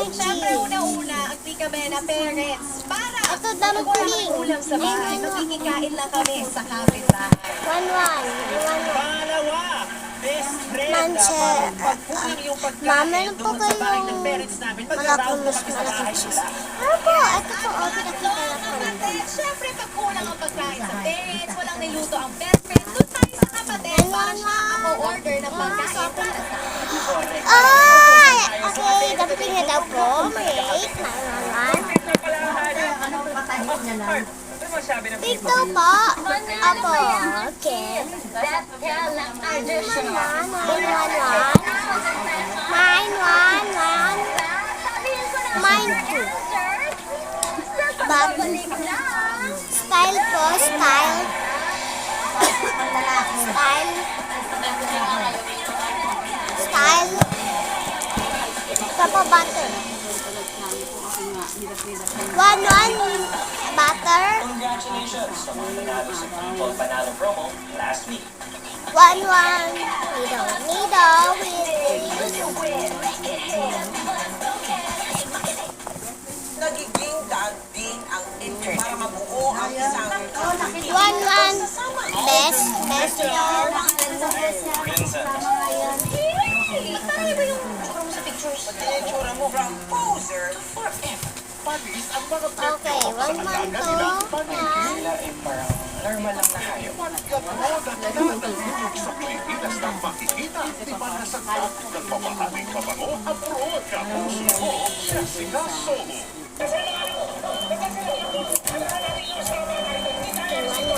Siyempre, una-una, ang tika Mena parents. Para Ito, damit kung wala pink. kang ulam sa bahay, magkikikain lang kami sa kapitbahay. Pangalawa, best friend. Manche. Pagkulang yung Mama, pagkain ano po doon sa bahay ng kayong parents namin, malaking mag-around mas kami sa malaking bahay cheese? nila. Ano po? Ito po, pinakita lang kami. Siyempre, pag kulang ang pagkain sa parents, walang niluto ang best friend, doon tayo sa kapatid para siya ang order ng pagkain para sa Ay! Okay, dapat nga daw po. May 8, 9, 1. Dito po. Apo. Okay. 9, 1, 1. 9, 1, 1. 9, 2. Style po, style. Style. Style. Ito po, butter. 1, 1. Butter. Congratulations sa mga nanalo sa People Panalo promo last week. 1, 1. Nido with Nagiging daigdig ang internet para mabuo ang isang 1, 1. Best friend. Tinitsura mo from poser forever. Patis ang mga Okay, 1 month to. Yan. Ay parang normal lang na hayop. Sa Pilipinas na makikita, di ba nasa top ng mamahaling mabango? Abroad ka, puso mo, Jessica Soho. Okay, 1, 1.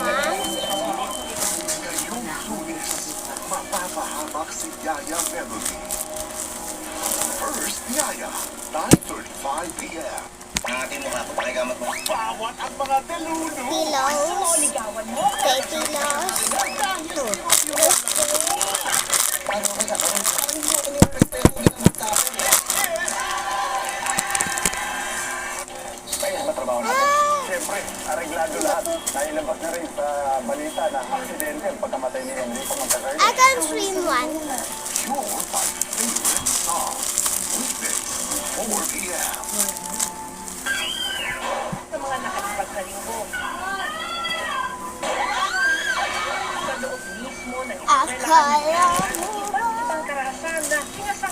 Ngayong Lunes, mapapahamak si Yaya Melody. First, Yaya, 9:35 p.m. Nangatin mo nga ako, pakigamot mo. Bawat ang mga teluno. Pillows. Okay, pillows. 2. Ano ka?